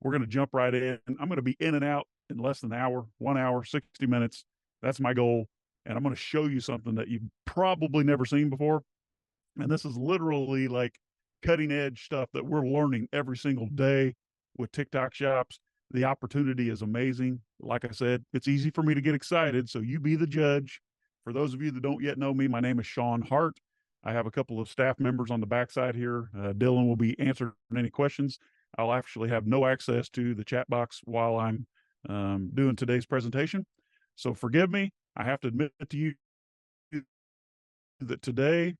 We're going to jump right in. I'm going to be in and out in less than an hour, 1 hour, 60 minutes. That's my goal. And I'm going to show you something that you've probably never seen before. And this is literally like cutting edge stuff that we're learning every single day with TikTok shops. The opportunity is amazing. Like I said, it's easy for me to get excited. So you be the judge. For those of you that don't yet know me, my name is Sean Hart. I have a couple of staff members on the backside here. Dylan will be answering any questions. I'll actually have no access to the chat box while I'm doing today's presentation. So forgive me. I have to admit to you that today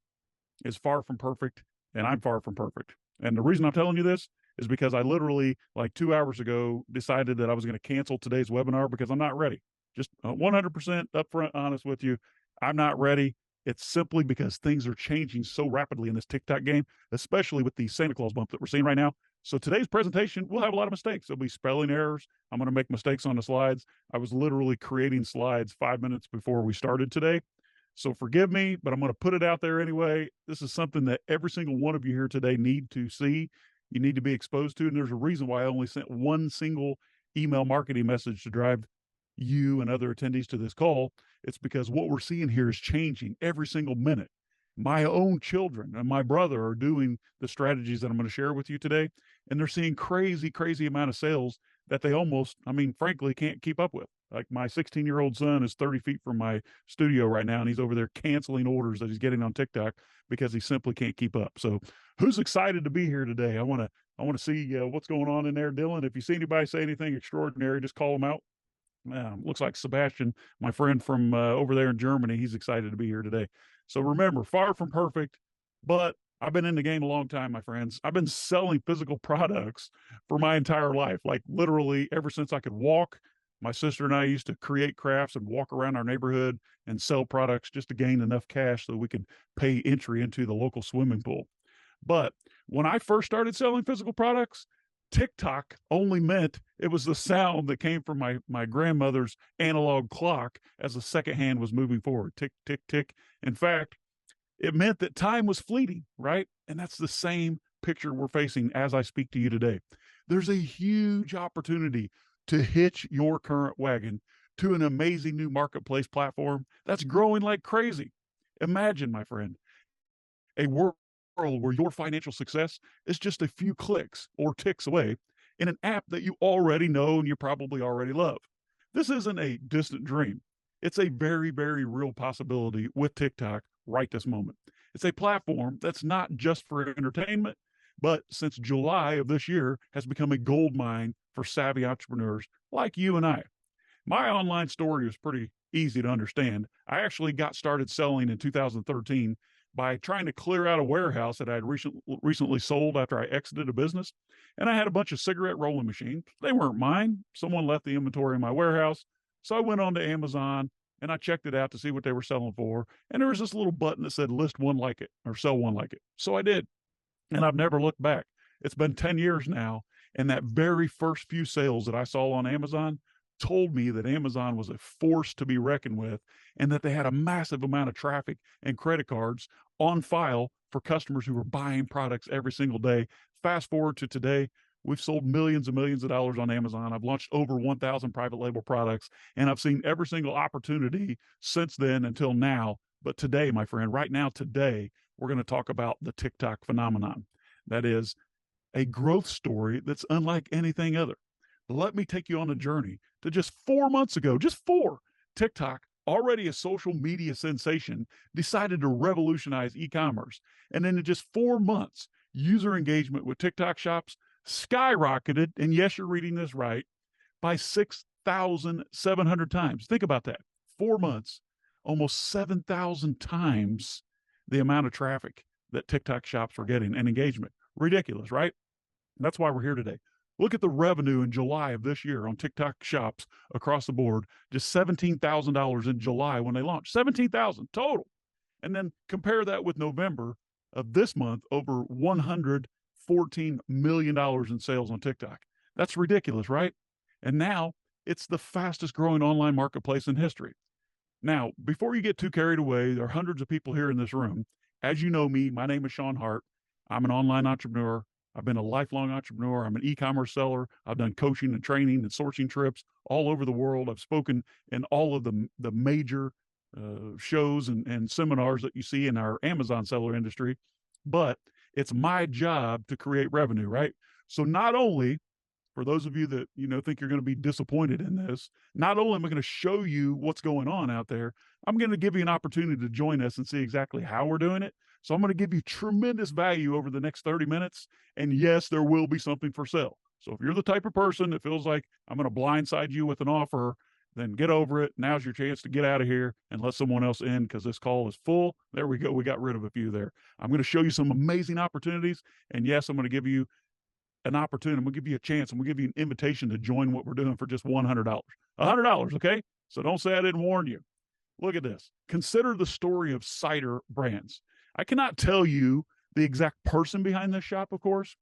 is far from perfect, and I'm far from perfect. And the reason I'm telling you this is because I literally, like 2 hours ago, decided that I was going to cancel today's webinar because I'm not ready. Just 100% upfront honest with you. I'm not ready. It's simply because things are changing so rapidly in this TikTok game, especially with the Santa Claus bump that we're seeing right now. So today's presentation will have a lot of mistakes. There'll be spelling errors. I'm going to make mistakes on the slides. I was literally creating slides 5 minutes before we started today. So forgive me, but I'm going to put it out there anyway. This is something that every single one of you here today need to see. You need to be exposed to. And there's a reason why I only sent one single email marketing message to drive you and other attendees to this call. It's because what we're seeing here is changing every single minute. My own children and my brother are doing the strategies that I'm going to share with you today. And they're seeing crazy, crazy amount of sales that they almost, frankly, can't keep up with. Like my 16-year-old son is 30 feet from my studio right now, and he's over there canceling orders that he's getting on TikTok because he simply can't keep up. So who's excited to be here today? I want to see what's going on in there, Dylan. If you see anybody say anything extraordinary, just call them out. Looks like Sebastian, my friend from over there in Germany, he's excited to be here today. So remember, far from perfect, but I've been in the game a long time, my friends. I've been selling physical products for my entire life, like literally ever since I could walk. My sister and I used to create crafts and walk around our neighborhood and sell products just to gain enough cash so we could pay entry into the local swimming pool. But when I first started selling physical products, TikTok only meant it was the sound that came from my grandmother's analog clock as the second hand was moving forward. Tick, tick, tick. In fact, it meant that time was fleeting, right? And that's the same picture we're facing as I speak to you today. There's a huge opportunity to hitch your current wagon to an amazing new marketplace platform that's growing like crazy. Imagine, my friend, a world where your financial success is just a few clicks or ticks away in an app that you already know and you probably already love. This isn't a distant dream. It's a very, very real possibility with TikTok right this moment. It's a platform that's not just for entertainment, but since July of this year has become a gold mine for savvy entrepreneurs like you and I. My online story was pretty easy to understand. I actually got started selling in 2013 by trying to clear out a warehouse that I had recently sold after I exited a business. And I had a bunch of cigarette rolling machines. They weren't mine. Someone left the inventory in my warehouse. So I went on to Amazon and I checked it out to see what they were selling for. And there was this little button that said list one like it or sell one like it. So I did. And I've never looked back. It's been 10 years now. And that very first few sales that I saw on Amazon told me that Amazon was a force to be reckoned with and that they had a massive amount of traffic and credit cards on file for customers who were buying products every single day. Fast forward to today, we've sold millions and millions of dollars on Amazon. I've launched over 1,000 private label products, and I've seen every single opportunity since then until now. But today, my friend, right now, today, we're going to talk about the TikTok phenomenon. That is a growth story that's unlike anything other. Let me take you on a journey to just 4 months ago, just four. TikTok, already a social media sensation, decided to revolutionize e-commerce. And then in just 4 months, user engagement with TikTok shops skyrocketed. And yes, you're reading this right, by 6,700 times. Think about that. 4 months, almost 7,000 times the amount of traffic that TikTok shops were getting and engagement. Ridiculous, right? That's why we're here today. Look at the revenue in July of this year on TikTok shops across the board, just $17,000 in July when they launched, 17,000 total. And then compare that with November of this month, over $114 million in sales on TikTok. That's ridiculous, right? And now it's the fastest growing online marketplace in history. Now, before you get too carried away, there are hundreds of people here in this room. As you know me, my name is Sean Hart. I'm an online entrepreneur. I've been a lifelong entrepreneur. I'm an e-commerce seller. I've done coaching and training and sourcing trips all over the world. I've spoken in all of the major shows and seminars that you see in our Amazon seller industry. But it's my job to create revenue, right? So not only, for those of you that think you're going to be disappointed in this, not only am I going to show you what's going on out there, I'm going to give you an opportunity to join us and see exactly how we're doing it. So I'm going to give you tremendous value over the next 30 minutes. And yes, there will be something for sale. So if you're the type of person that feels like I'm going to blindside you with an offer, then get over it. Now's your chance to get out of here and let someone else in, because this call is full. There we go. We got rid of a few there. I'm going to show you some amazing opportunities. And yes, I'm going to give you an opportunity. I'm going to give you a chance. I'm going to give you an invitation to join what we're doing for just $100. $100, okay? So don't say I didn't warn you. Look at this. Consider the story of cider brands. I cannot tell you the exact person behind this shop, of course,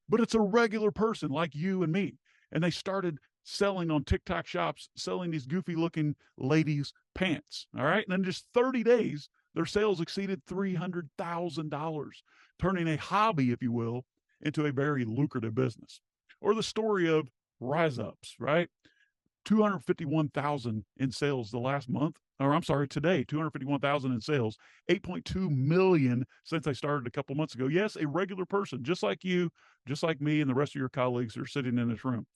but it's a regular person like you and me. And they started selling on TikTok shops, selling these goofy looking ladies' pants. All right. And in just 30 days, their sales exceeded $300,000, turning a hobby, if you will, into a very lucrative business. Or the story of Rise Ups, right? 251,000 in sales the last month, or I'm sorry, today, 251,000 in sales, 8.2 million since I started a couple months ago. Yes, a regular person, just like you, just like me, and the rest of your colleagues who are sitting in this room.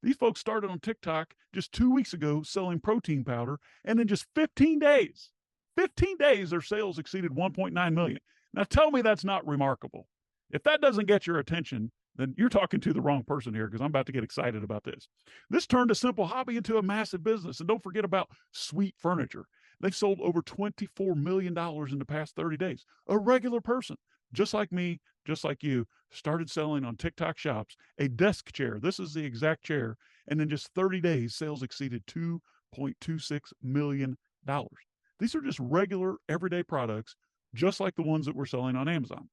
These folks started on TikTok just 2 weeks ago selling protein powder, and in just 15 days, their sales exceeded 1.9 million. Now tell me that's not remarkable. If that doesn't get your attention, then you're talking to the wrong person here, because I'm about to get excited about this. This turned a simple hobby into a massive business. And don't forget about Sweet Furniture. They've sold over $24 million in the past 30 days. A regular person, just like me, just like you, started selling on TikTok shops a desk chair. This is the exact chair. And in just 30 days, sales exceeded $2.26 million. These are just regular, everyday products, just like the ones that we're selling on Amazon.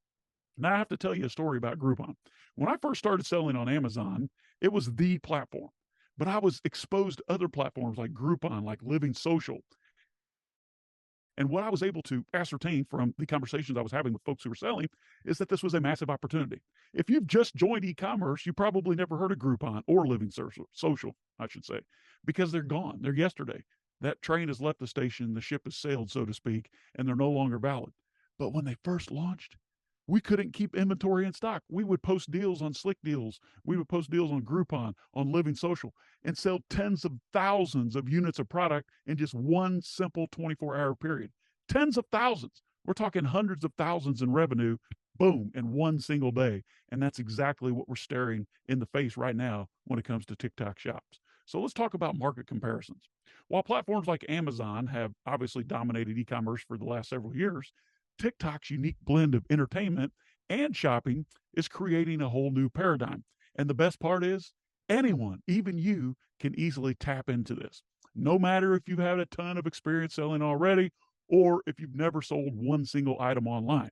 Now I have to tell you a story about Groupon. When I first started selling on Amazon, it was the platform, but I was exposed to other platforms like Groupon, like Living Social. And what I was able to ascertain from the conversations I was having with folks who were selling is that this was a massive opportunity. If you've just joined e-commerce, you probably never heard of Groupon or Living Social, I should say, because they're gone. They're yesterday. That train has left the station, the ship has sailed, so to speak, and they're no longer valid. But when they first launched, we couldn't keep inventory in stock. We would post deals on Slick Deals. We would post deals on Groupon, on Living Social, and sell tens of thousands of units of product in just one simple 24-hour period. Tens of thousands. We're talking hundreds of thousands in revenue, boom, in one single day. And that's exactly what we're staring in the face right now when it comes to TikTok shops. So let's talk about market comparisons. While platforms like Amazon have obviously dominated e-commerce for the last several years, TikTok's unique blend of entertainment and shopping is creating a whole new paradigm. And the best part is, anyone, even you, can easily tap into this. No matter if you've had a ton of experience selling already, or if you've never sold one single item online.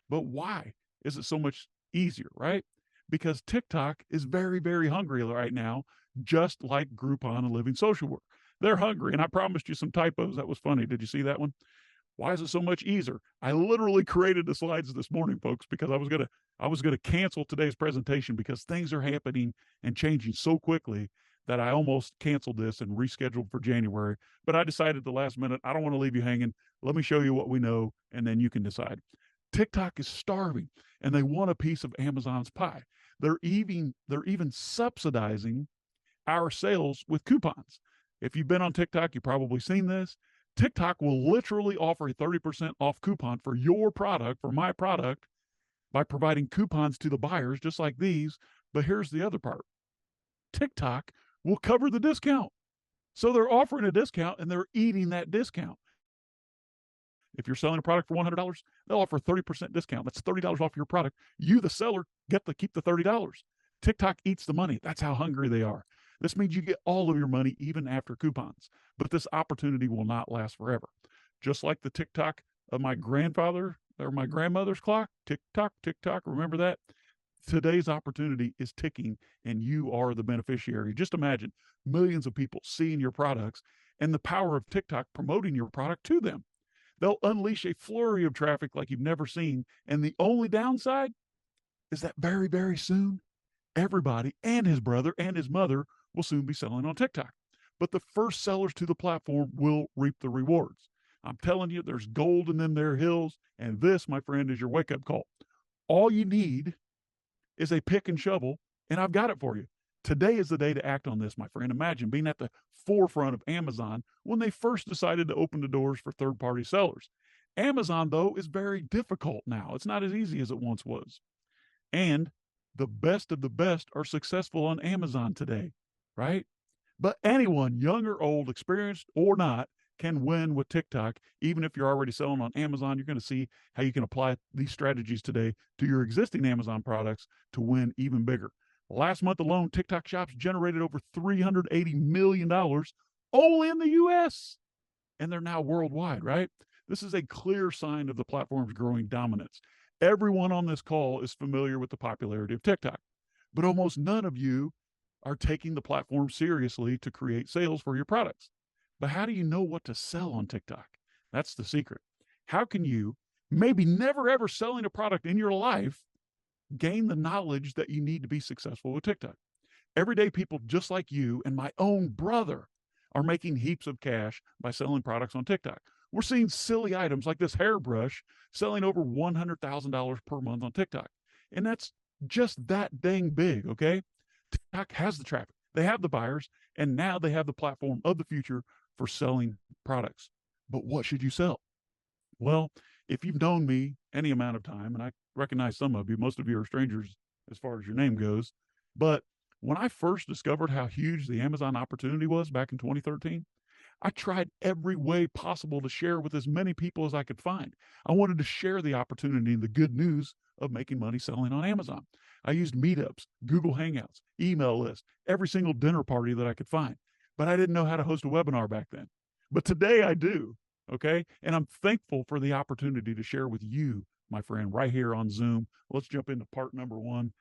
But why is it so much easier, right? Because TikTok is very, very hungry right now, just like Groupon and Living Social were. They're hungry, and I promised you some typos. That was funny. Did you see that one? Why is it so much easier? I literally created the slides this morning, folks, because I was gonna cancel today's presentation because things are happening and changing so quickly that I almost canceled this and rescheduled for January. But I decided at the last minute, I don't want to leave you hanging. Let me show you what we know, and then you can decide. TikTok is starving, and they want a piece of Amazon's pie. They're even subsidizing our sales with coupons. If you've been on TikTok, you've probably seen this. TikTok will literally offer a 30% off coupon for your product, for my product, by providing coupons to the buyers, just like these. But here's the other part. TikTok will cover the discount. So they're offering a discount and they're eating that discount. If you're selling a product for $100, they'll offer a 30% discount. That's $30 off your product. You, the seller, get to keep the $30. TikTok eats the money. That's how hungry they are. This means you get all of your money even after coupons. But this opportunity will not last forever. Just like the TikTok of my grandfather or my grandmother's clock, tick tock, remember that? Today's opportunity is ticking and you are the beneficiary. Just imagine millions of people seeing your products and the power of TikTok promoting your product to them. They'll unleash a flurry of traffic like you've never seen. And the only downside, is that very, very soon, everybody and his brother and his mother will soon be selling on TikTok. But the first sellers to the platform will reap the rewards. I'm telling you, there's gold in them there hills. And this, my friend, is your wake up call. All you need is a pick and shovel, and I've got it for you. Today is the day to act on this, my friend. Imagine being at the forefront of Amazon when they first decided to open the doors for third party sellers. Amazon, though, is very difficult now. It's not as easy as it once was. And the best of the best are successful on Amazon today, right? But anyone, young or old, experienced or not, can win with TikTok. Even if you're already selling on Amazon, you're going to see how you can apply these strategies today to your existing Amazon products to win even bigger. Last month alone, TikTok shops generated over $380 million only in the US, and they're now worldwide, right? This is a clear sign of the platform's growing dominance. Everyone on this call is familiar with the popularity of TikTok, but almost none of you are taking the platform seriously to create sales for your products. But how do you know what to sell on TikTok? That's the secret. How can you, maybe never ever selling a product in your life, gain the knowledge that you need to be successful with TikTok? Everyday people just like you and my own brother are making heaps of cash by selling products on TikTok. We're seeing silly items like this hairbrush selling over $100,000 per month on TikTok. And that's just that dang big, okay? TikTok has the traffic, they have the buyers, and now they have the platform of the future for selling products. But what should you sell? Well, if you've known me any amount of time, and I recognize some of you, most of you are strangers as far as your name goes, but when I first discovered how huge the Amazon opportunity was back in 2013, I tried every way possible to share with as many people as I could find. I wanted to share the opportunity and the good news of making money selling on Amazon. I used meetups, Google Hangouts, email lists, every single dinner party that I could find. But I didn't know how to host a webinar back then. But today I do. Okay. And I'm thankful for the opportunity to share with you, my friend, right here on Zoom. Let's jump into part number one,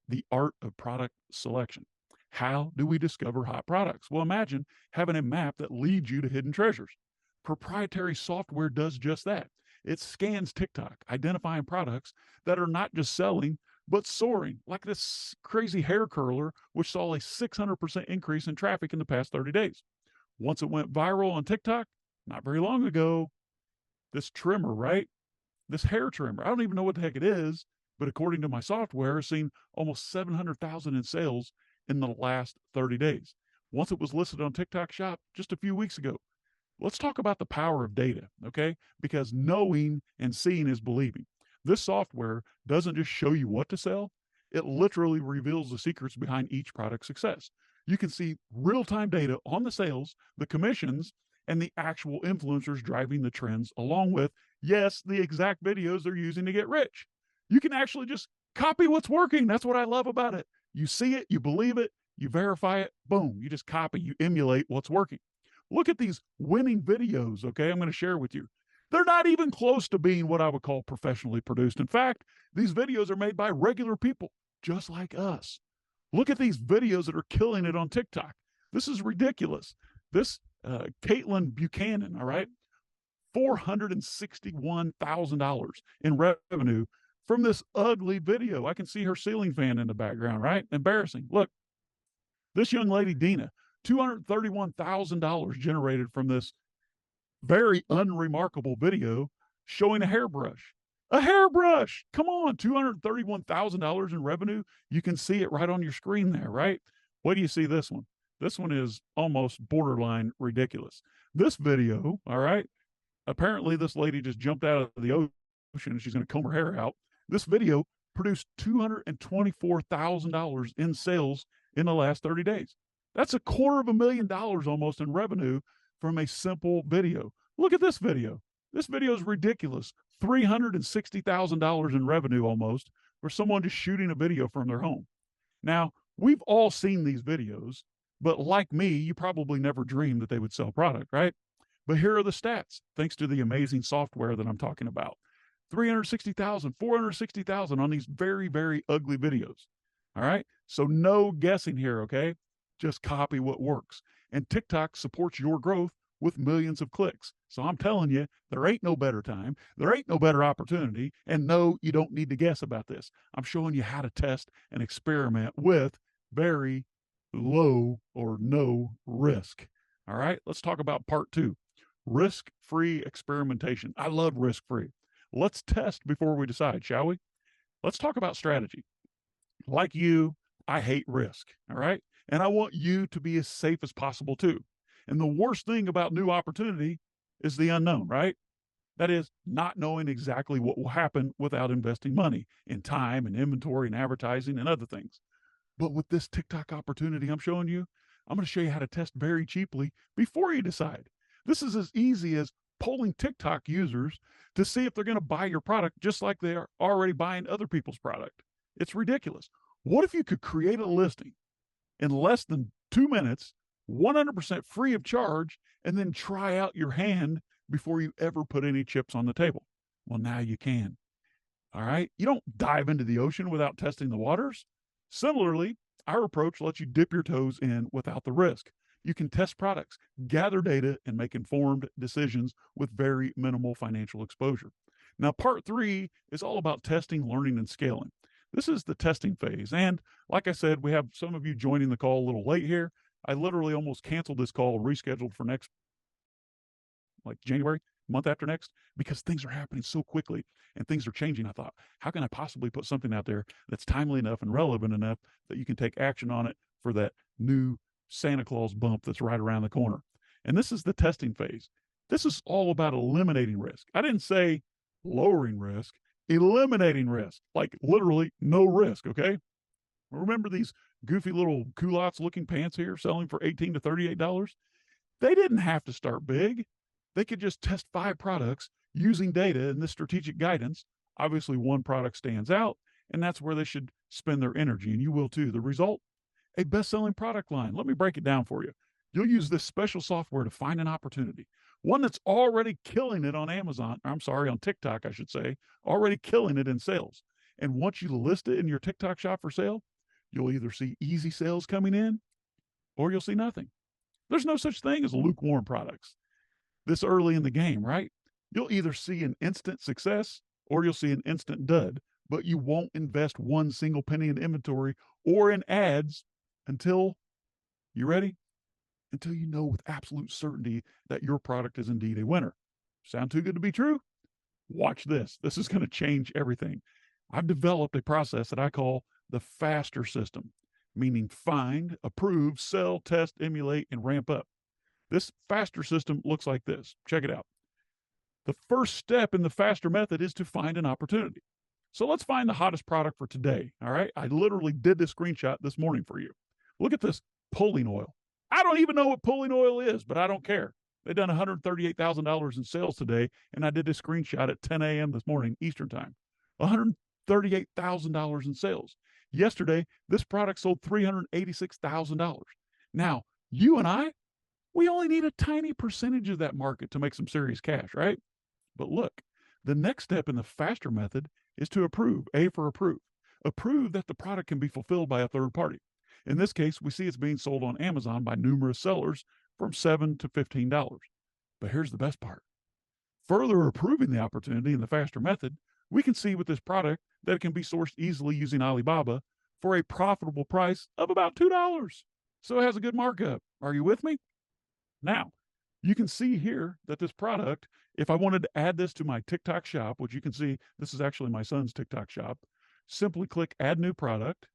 the art of product selection. How do we discover hot products? Well, imagine having a map that leads you to hidden treasures. Proprietary software does just that. It scans TikTok, identifying products that are not just selling, but soaring, like this crazy hair curler, which saw a 600% increase in traffic in the past 30 days. Once it went viral on TikTok, not very long ago, this trimmer, right? This hair trimmer, I don't even know what the heck it is, but according to my software, has seen almost 700,000 in sales in the last 30 days. Once it was listed on TikTok Shop just a few weeks ago. Let's talk about the power of data, okay? Because knowing and seeing is believing. This software doesn't just show you what to sell, it literally reveals the secrets behind each product's success. You can see real-time data on the sales, the commissions, and the actual influencers driving the trends, along with, yes, the exact videos they're using to get rich. You can actually just copy what's working. That's what I love about it. You see it, you believe it, you verify it, boom, you just copy, you emulate what's working. Look at these winning videos, okay, I'm going to share with you. They're not even close to being what I would call professionally produced. In fact, these videos are made by regular people just like us. Look at these videos that are killing it on TikTok. This is ridiculous. This Caitlin Buchanan, all right, $461,000 in revenue from this ugly video. I can see her ceiling fan in the background, right? Embarrassing. Look, this young lady, Dina, $231,000 generated from this very unremarkable video showing a hairbrush. A hairbrush. Come on, $231,000 in revenue. You can see it right on your screen there, right? What do you see this one? This one is almost borderline ridiculous. This video, all right, apparently this lady just jumped out of the ocean and she's going to comb her hair out. This video produced $224,000 in sales in the last 30 days. That's $250,000 almost in revenue from a simple video. Look at this video. This video is ridiculous. $360,000 in revenue almost for someone just shooting a video from their home. Now, we've all seen these videos, but like me, you probably never dreamed that they would sell product, right? But here are the stats, thanks to the amazing software that I'm talking about. 360,000, 460,000 on these very, very ugly videos. All right. So no guessing here. Okay. Just copy what works. And TikTok supports your growth with millions of clicks. So I'm telling you, there ain't no better time. There ain't no better opportunity. And no, you don't need to guess about this. I'm showing you how to test and experiment with very low or no risk. All right, let's talk about part two, risk free experimentation. I love risk free. Let's test before we decide, shall we? Let's talk about strategy. Like you, I hate risk. All right. And I want you to be as safe as possible too. And the worst thing about new opportunity is the unknown, right? That is not knowing exactly what will happen without investing money in time and inventory and advertising and other things. But with this TikTok opportunity I'm showing you, I'm going to show you how to test very cheaply before you decide. This is as easy as polling TikTok users to see if they're going to buy your product just like they are already buying other people's product. It's ridiculous. What if you could create a listing in less than 2 minutes, 100% free of charge, and then try out your hand before you ever put any chips on the table? Well, now you can. All right. You don't dive into the ocean without testing the waters. Similarly, our approach lets you dip your toes in without the risk. You can test products, gather data, and make informed decisions with very minimal financial exposure. Now, part three is all about testing, learning, and scaling. This is the testing phase. And like I said, we have some of you joining the call a little late here. I literally almost canceled this call, rescheduled for next, like January, month after next, because things are happening so quickly and things are changing. I thought, how can I possibly put something out there that's timely enough and relevant enough that you can take action on it for that new Santa Claus bump that's right around the corner? And this is the testing phase. This is all about eliminating risk. I didn't say lowering risk, eliminating risk, like literally no risk. Okay. Remember these goofy little culottes looking pants here selling for $18 to $38? They didn't have to start big. They could just test 5 products using data and this strategic guidance. Obviously, one product stands out, and that's where they should spend their energy, and you will too. The result? A best-selling product line. Let me break it down for you. You'll use this special software to find an opportunity, one that's already killing it on Amazon. I'm sorry, on TikTok, I should say, already killing it in sales. And once you list it in your TikTok shop for sale, you'll either see easy sales coming in or you'll see nothing. There's no such thing as lukewarm products this early in the game, right? You'll either see an instant success or you'll see an instant dud, but you won't invest one single penny in inventory or in ads until, you ready? Until you know with absolute certainty that your product is indeed a winner. Sound too good to be true? Watch this. This is going to change everything. I've developed a process that I call the FASTER system, meaning find, approve, sell, test, emulate, and ramp up. This FASTER system looks like this. Check it out. The first step in the FASTER method is to find an opportunity. So let's find the hottest product for today. All right. I literally did this screenshot this morning for you. Look at this pulling oil. I don't even know what pulling oil is, but I don't care. They've done $138,000 in sales today, and I did this screenshot at 10 a.m. this morning, Eastern time. $138,000 in sales. Yesterday, this product sold $386,000. Now, you and I, we only need a tiny percentage of that market to make some serious cash, right? But look, the next step in the FASTER method is to approve, A for approve. Approve that the product can be fulfilled by a third party. In this case, we see it's being sold on Amazon by numerous sellers from $7 to $15. But here's the best part. Further approving the opportunity in the FASTER method, we can see with this product that it can be sourced easily using Alibaba for a profitable price of about $2. So it has a good markup. Are you with me? Now, you can see here that this product, if I wanted to add this to my TikTok shop, which you can see, this is actually my son's TikTok shop, simply click add new product,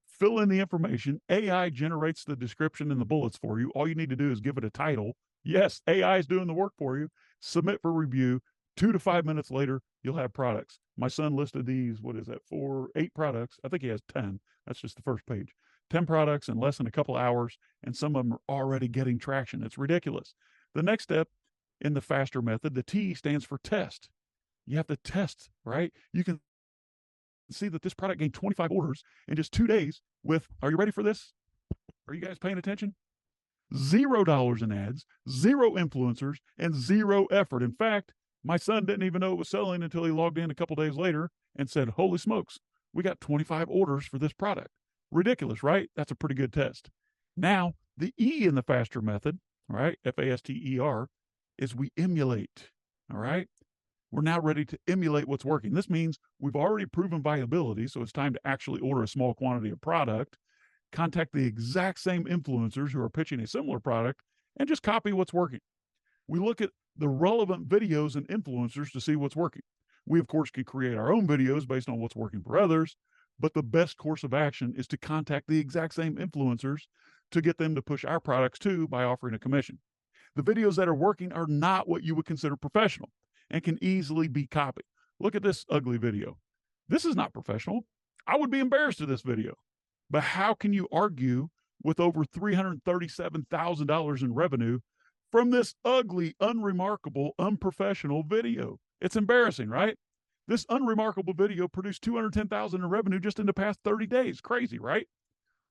fill in the information. AI generates the description and the bullets for you. All you need to do is give it a title. Yes, AI is doing the work for you. Submit for review. 2 to 5 minutes later, you'll have products. My son listed these, 8 products. I think he has 10. That's just the first page. 10 products in less than a couple hours, and some of them are already getting traction. It's ridiculous. The next step in the FASTER method, the T stands for test. You have to test, right? You can see that this product gained 25 orders in just 2 days with, are you ready for this? Are you guys paying attention? $0 in ads, 0 influencers, and 0 effort. In fact, my son didn't even know it was selling until he logged in a couple days later and said, holy smokes, we got 25 orders for this product. Ridiculous, right? That's a pretty good test. Now, the E in the FASTER method all right, FASTER, is we emulate, all right? We're now ready to emulate what's working. This means we've already proven viability, so it's time to actually order a small quantity of product, contact the exact same influencers who are pitching a similar product, and just copy what's working. We look at the relevant videos and influencers to see what's working. We, of course, can create our own videos based on what's working for others, but the best course of action is to contact the exact same influencers to get them to push our products too by offering a commission. The videos that are working are not what you would consider professional and can easily be copied. Look at this ugly video. This is not professional. I would be embarrassed of this video. But how can you argue with over $337,000 in revenue from this ugly, unremarkable, unprofessional video? It's embarrassing, right? This unremarkable video produced $210,000 in revenue just in the past 30 days. Crazy, right?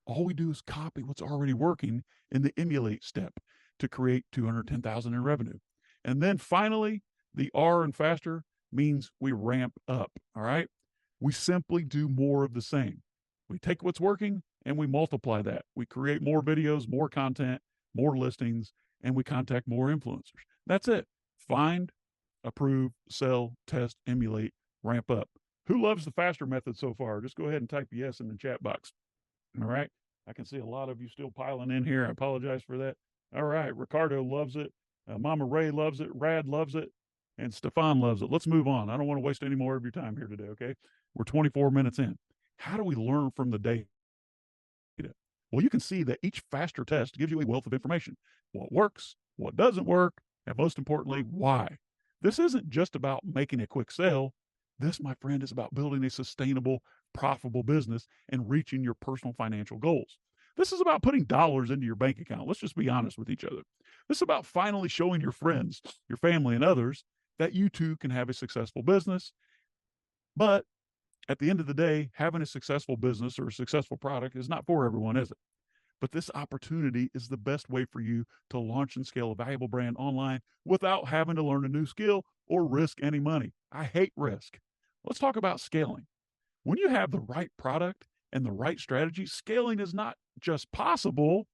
All we do is copy what's already working in the emulate step to create $210,000 in revenue. And then finally, the R and faster means we ramp up. All right. We simply do more of the same. We take what's working and we multiply that. We create more videos, more content, more listings, and we contact more influencers. That's it. Find, approve, sell, test, emulate, ramp up. Who loves the faster method so far? Just go ahead and type yes in the chat box. All right. I can see a lot of you still piling in here. I apologize for that. All right. Ricardo loves it. Mama Ray loves it. Rad loves it. And Stefan loves it. Let's move on. I don't want to waste any more of your time here today. Okay. We're 24 minutes in. How do we learn from the data? Well, you can see that each faster test gives you a wealth of information. What works, what doesn't work, and most importantly, why. This isn't just about making a quick sale. This, my friend, is about building a sustainable, profitable business and reaching your personal financial goals. This is about putting dollars into your bank account. Let's just be honest with each other. This is about finally showing your friends, your family, and others that you too can have a successful business. But at the end of the day, having a successful business or a successful product is not for everyone, is it? But this opportunity is the best way for you to launch and scale a valuable brand online without having to learn a new skill or risk any money. I hate risk. Let's talk about scaling. When you have the right product and the right strategy, scaling is not just possible,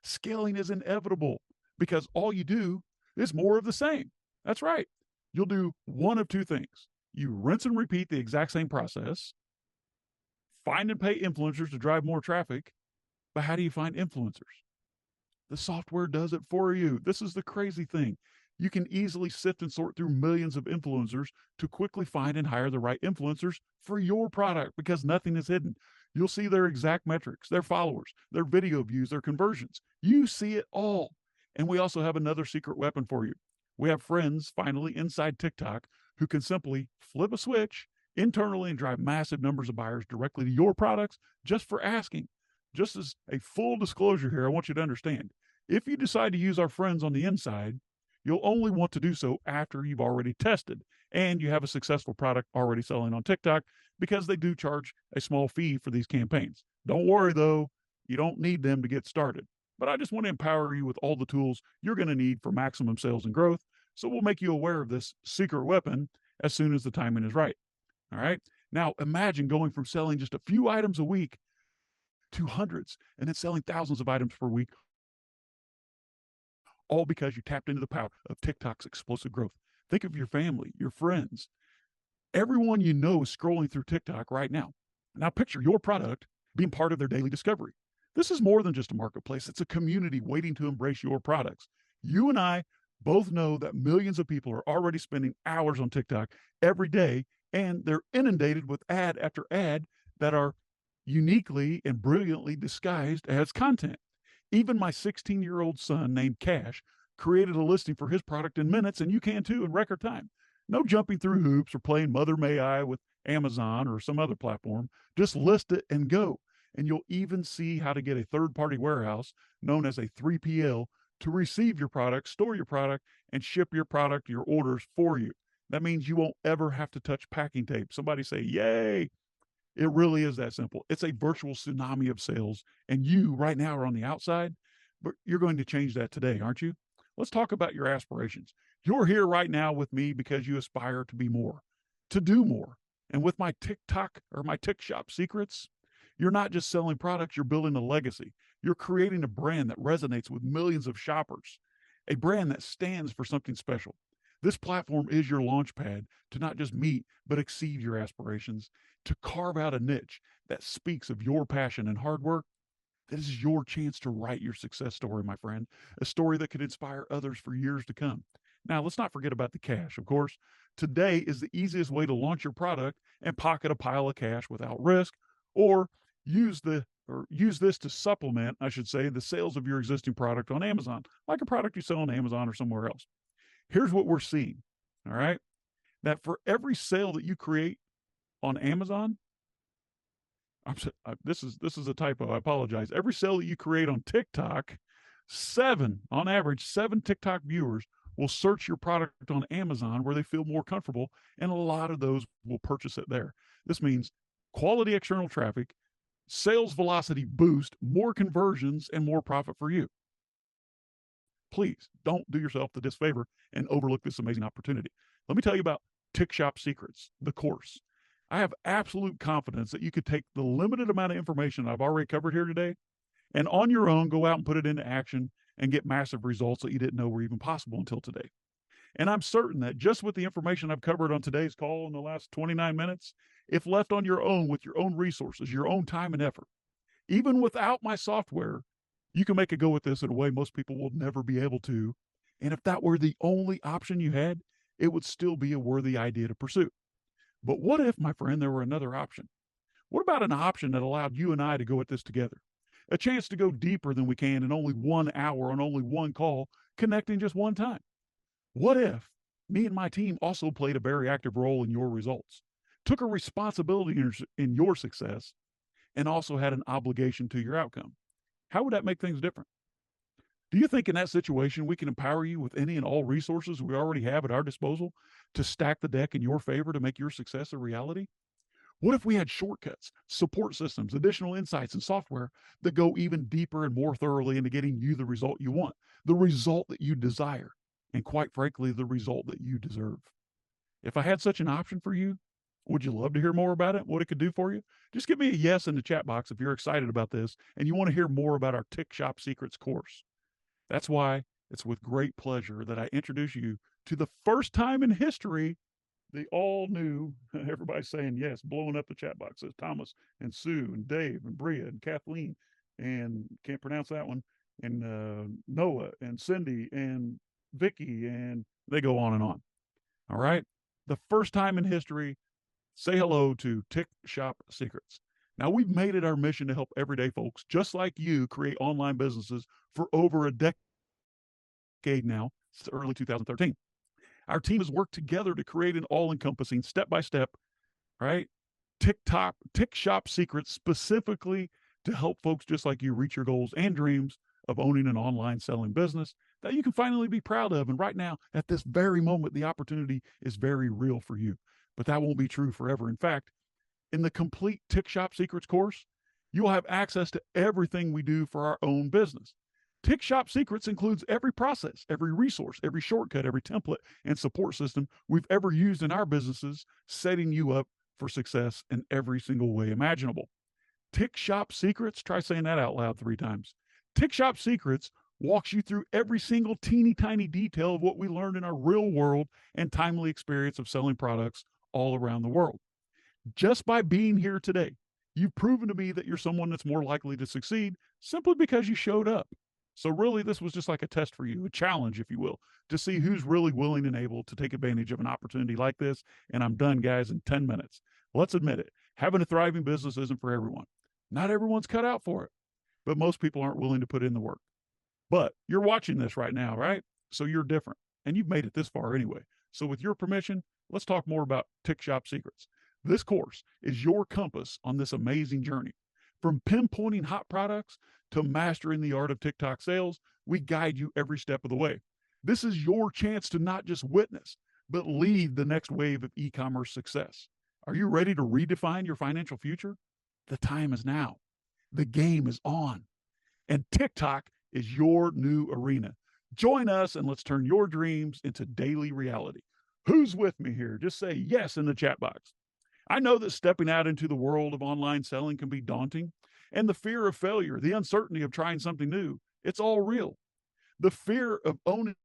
scaling is inevitable because all you do is more of the same. That's right. You'll do one of two things. You rinse and repeat the exact same process, find and pay influencers to drive more traffic. But how do you find influencers? The software does it for you. This is the crazy thing. You can easily sift and sort through millions of influencers to quickly find and hire the right influencers for your product because nothing is hidden. You'll see their exact metrics, their followers, their video views, their conversions. You see it all. And we also have another secret weapon for you. We have friends finally inside TikTok who can simply flip a switch internally and drive massive numbers of buyers directly to your products just for asking. Just as a full disclosure here, I want you to understand, if you decide to use our friends on the inside, you'll only want to do so after you've already tested and you have a successful product already selling on TikTok because they do charge a small fee for these campaigns. Don't worry though, you don't need them to get started. But I just want to empower you with all the tools you're going to need for maximum sales and growth. So we'll make you aware of this secret weapon as soon as the timing is right. All right. Now imagine going from selling just a few items a week to hundreds and then selling thousands of items per week, all because you tapped into the power of TikTok's explosive growth. Think of your family, your friends. Everyone you know is scrolling through TikTok right now. Now picture your product being part of their daily discovery. This is more than just a marketplace. It's a community waiting to embrace your products. You and I both know that millions of people are already spending hours on TikTok every day, and they're inundated with ad after ad that are uniquely and brilliantly disguised as content. Even my 16-year-old son named Cash created a listing for his product in minutes, and you can too in record time. No jumping through hoops or playing Mother May I with Amazon or some other platform. Just list it and go. And you'll even see how to get a third-party warehouse known as a 3PL to receive your product, store your product, and ship your product, your orders for you. That means you won't ever have to touch packing tape. Somebody say, yay. It really is that simple. It's a virtual tsunami of sales. And you right now are on the outside, but you're going to change that today, aren't you? Let's talk about your aspirations. You're here right now with me because you aspire to be more, to do more. And with my TikTok or my TikShop secrets, you're not just selling products, you're building a legacy. You're creating a brand that resonates with millions of shoppers. a brand that stands for something special. This platform is your launch pad to not just meet, but exceed your aspirations, to carve out a niche that speaks of your passion and hard work. This is your chance to write your success story, my friend, a story that could inspire others for years to come. Now, let's not forget about the cash, of course. Today is the easiest way to launch your product and pocket a pile of cash without risk, or use this to supplement, I should say, the sales of your existing product on Amazon, like a product you sell on Amazon or somewhere else. Here's what we're seeing, all right? That for every sale that you create on Amazon, this is a typo. I apologize. Every sale that you create on TikTok, on average, 7 TikTok viewers will search your product on Amazon where they feel more comfortable, and a lot of those will purchase it there. This means quality external traffic, sales velocity boost, more conversions, and more profit for you. Please don't do yourself the disfavor and overlook this amazing opportunity. Let me tell you about TikShop Secrets, the course. I have absolute confidence that you could take the limited amount of information I've already covered here today and on your own go out and put it into action and get massive results that you didn't know were even possible until today. And I'm certain that just with the information I've covered on today's call in the last 29 minutes, if left on your own with your own resources, your own time and effort, even without my software, you can make a go at this in a way most people will never be able to. And if that were the only option you had, it would still be a worthy idea to pursue. But what if, my friend, there were another option? What about an option that allowed you and I to go at this together? A chance to go deeper than we can in only 1 hour on only one call, connecting just one time. What if me and my team also played a very active role in your results, took a responsibility in your success, and also had an obligation to your outcome? How would that make things different? Do you think in that situation we can empower you with any and all resources we already have at our disposal to stack the deck in your favor to make your success a reality? What if we had shortcuts, support systems, additional insights, and software that go even deeper and more thoroughly into getting you the result you want, the result that you desire, and quite frankly, the result that you deserve? If I had such an option for you, would you love to hear more about it, what it could do for you? Just give me a yes in the chat box if you're excited about this and you want to hear more about our TikShop Secrets course. That's why it's with great pleasure that I introduce you to the first time in history, the all new, everybody's saying yes, blowing up the chat box. Says Thomas and Sue and Dave and Bria and Kathleen and can't pronounce that one, and Noah and Cindy and Vicky, and they go on and on. All right. The first time in history, say hello to TikShop Secrets. Now, we've made it our mission to help everyday folks just like you create online businesses for over a decade now, since early 2013. Our team has worked together to create an all-encompassing, step-by-step, right, TikShop Secrets specifically to help folks just like you reach your goals and dreams of owning an online selling business that you can finally be proud of. And right now, at this very moment, the opportunity is very real for you. But that won't be true forever. In fact, in the complete TikShop Secrets course, you'll have access to everything we do for our own business. TikShop Secrets includes every process, every resource, every shortcut, every template and support system we've ever used in our businesses, setting you up for success in every single way imaginable. TikShop Secrets, try saying that out loud 3 times. TikShop Secrets walks you through every single teeny tiny detail of what we learned in our real world and timely experience of selling products all around the world. Just by being here today, you've proven to me that you're someone that's more likely to succeed simply because you showed up. So really, this was just like a test for you, a challenge, if you will, to see who's really willing and able to take advantage of an opportunity like this. And I'm done, guys, in 10 minutes. Let's admit it. Having a thriving business isn't for everyone. Not everyone's cut out for it, but most people aren't willing to put in the work. But you're watching this right now, right? So you're different, and you've made it this far anyway. So with your permission, let's talk more about TikShop Secrets. This course is your compass on this amazing journey. From pinpointing hot products to mastering the art of TikTok sales, we guide you every step of the way. This is your chance to not just witness, but lead the next wave of e-commerce success. Are you ready to redefine your financial future? The time is now. The game is on. And TikTok is your new arena. Join us and let's turn your dreams into daily reality. Who's with me here? Just say yes in the chat box. I know that stepping out into the world of online selling can be daunting, and the fear of failure, the uncertainty of trying something new, it's all real. The fear of owning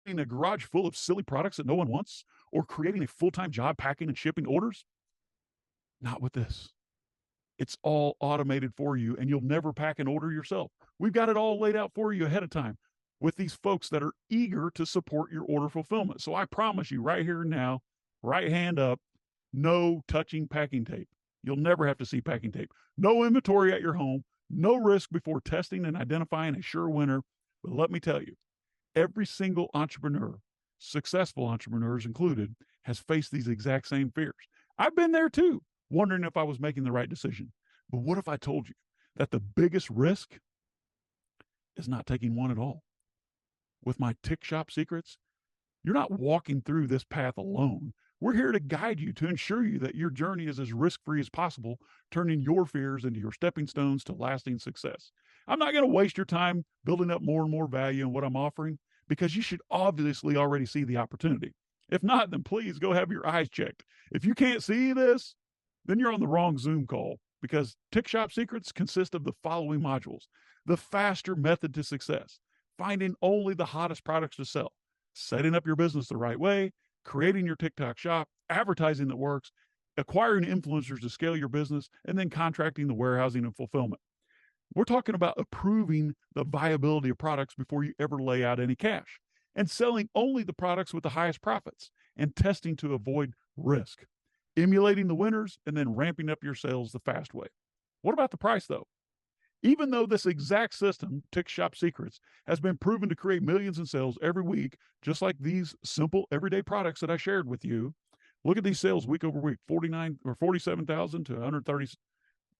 a garage full of silly products that no one wants or creating a full-time job packing and shipping orders? Not with this. It's all automated for you, and you'll never pack an order yourself. We've got it all laid out for you ahead of time with these folks that are eager to support your order fulfillment. So I promise you right here and now, right hand up, no touching packing tape. You'll never have to see packing tape. No inventory at your home, no risk before testing and identifying a sure winner. But let me tell you, every single entrepreneur, successful entrepreneurs included, has faced these exact same fears. I've been there too, wondering if I was making the right decision. But what if I told you that the biggest risk is not taking one at all? With my Tick Shop Secrets, you're not walking through this path alone. We're here to guide you to ensure you that your journey is as risk-free as possible, turning your fears into your stepping stones to lasting success. I'm not going to waste your time building up more and more value in what I'm offering because you should obviously already see the opportunity. If not, then please go have your eyes checked. If you can't see this, then you're on the wrong Zoom call because Tick Shop Secrets consist of the following modules: the faster method to success, finding only the hottest products to sell, setting up your business the right way, creating your TikTok shop, advertising that works, acquiring influencers to scale your business, and then contracting the warehousing and fulfillment. We're talking about approving the viability of products before you ever lay out any cash, and selling only the products with the highest profits, and testing to avoid risk, emulating the winners, and then ramping up your sales the fast way. What about the price though? Even though this exact system, Tick Shop Secrets, has been proven to create millions in sales every week, just like these simple everyday products that I shared with you, look at these sales week over week: 49 or 47,000 to 130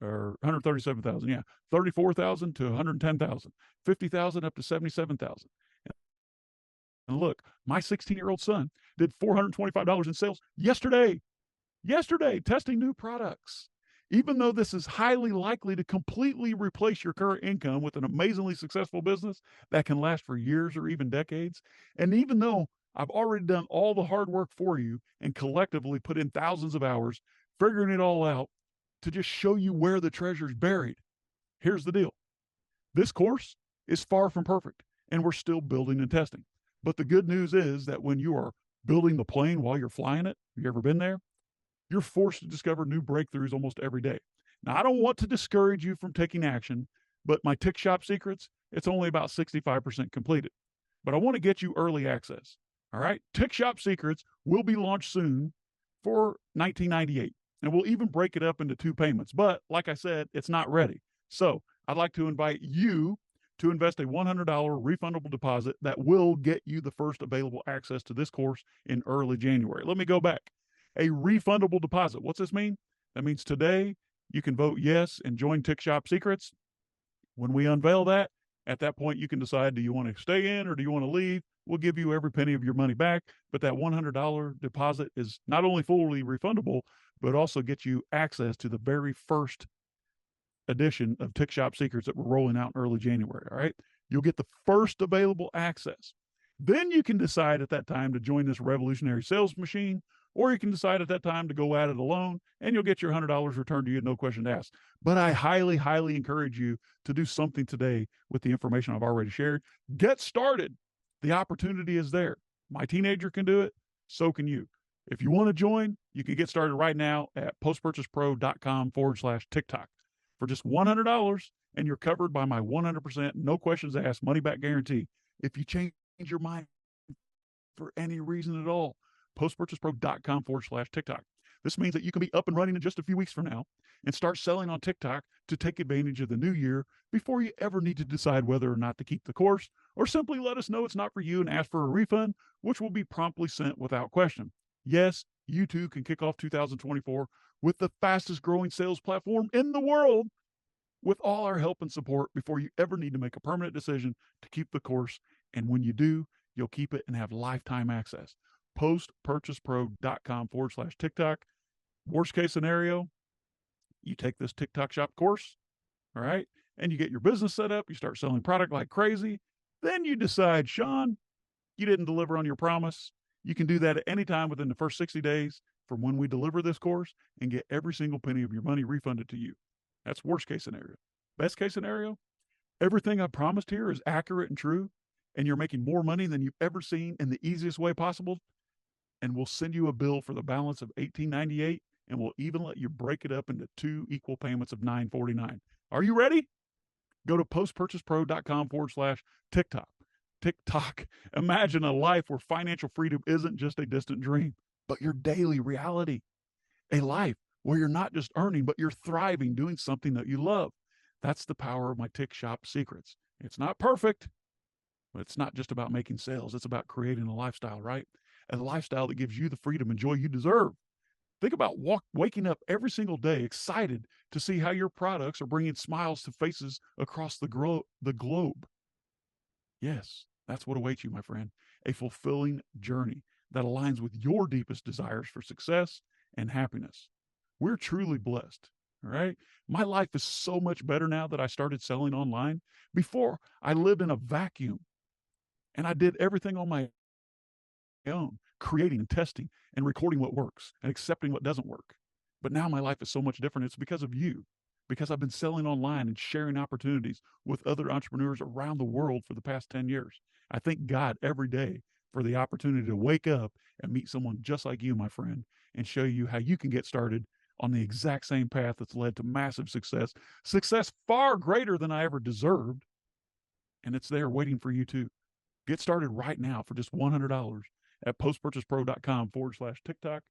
or 137,000, yeah, 34,000 to 110,000, 50,000 up to 77,000. And look, my 16-year-old son did $425 in sales yesterday, testing new products. Even though this is highly likely to completely replace your current income with an amazingly successful business that can last for years or even decades, and even though I've already done all the hard work for you and collectively put in thousands of hours figuring it all out to just show you where the treasure's buried, here's the deal. This course is far from perfect, and we're still building and testing. But the good news is that when you are building the plane while you're flying it, have you ever been there? You're forced to discover new breakthroughs almost every day. Now, I don't want to discourage you from taking action, but my Tick Shop Secrets, it's only about 65% completed. But I want to get you early access. All right. Tick Shop Secrets will be launched soon for $19.98. And we'll even break it up into 2 payments. But like I said, it's not ready. So I'd like to invite you to invest a $100 refundable deposit that will get you the first available access to this course in early January. Let me go back. A refundable deposit. What's this mean? That means today you can vote yes and join Tick Shop Secrets. When we unveil that, at that point you can decide, do you want to stay in or do you want to leave? We'll give you every penny of your money back, but that $100 deposit is not only fully refundable, but also gets you access to the very first edition of Tick Shop Secrets that we're rolling out in early January. All right. You'll get the first available access. Then you can decide at that time to join this revolutionary sales machine, or you can decide at that time to go at it alone and you'll get your $100 returned to you, no question asked. But I highly, highly encourage you to do something today with the information I've already shared. Get started. The opportunity is there. My teenager can do it. So can you. If you want to join, you can get started right now at postpurchasepro.com/TikTok for just $100, and you're covered by my 100% no questions asked money back guarantee. If you change your mind for any reason at all, postpurchasepro.com/TikTok. This means that you can be up and running in just a few weeks from now and start selling on TikTok to take advantage of the new year before you ever need to decide whether or not to keep the course, or simply let us know it's not for you and ask for a refund, which will be promptly sent without question. Yes, you too can kick off 2024 with the fastest growing sales platform in the world with all our help and support before you ever need to make a permanent decision to keep the course. And when you do, you'll keep it and have lifetime access. postpurchasepro.com/TikTok. Worst case scenario, you take this TikTok shop course, all right, and you get your business set up, you start selling product like crazy. Then you decide, Sean, you didn't deliver on your promise. You can do that at any time within the first 60 days from when we deliver this course and get every single penny of your money refunded to you. That's worst case scenario. Best case scenario, everything I promised here is accurate and true, and you're making more money than you've ever seen in the easiest way possible, and we'll send you a bill for the balance of $18.98, and we'll even let you break it up into 2 equal payments of $9.49. Are you ready? Go to postpurchasepro.com/TikTok. TikTok. Imagine a life where financial freedom isn't just a distant dream, but your daily reality. A life where you're not just earning, but you're thriving doing something that you love. That's the power of my Tick Shop secrets. It's not perfect, but it's not just about making sales. It's about creating a lifestyle, right? A lifestyle that gives you the freedom and joy you deserve. Think about waking up every single day excited to see how your products are bringing smiles to faces across the globe. Yes, that's what awaits you, my friend. A fulfilling journey that aligns with your deepest desires for success and happiness. We're truly blessed. All right. My life is so much better now that I started selling online. Before, I lived in a vacuum and I did everything on my own, creating and testing and recording what works and accepting what doesn't work. But now my life is so much different. It's because of you, because I've been selling online and sharing opportunities with other entrepreneurs around the world for the past 10 years. I thank God every day for the opportunity to wake up and meet someone just like you, my friend, and show you how you can get started on the exact same path that's led to massive success far greater than I ever deserved. And it's there waiting for you too. Get started right now for just $100 at postpurchasepro.com/TikTok.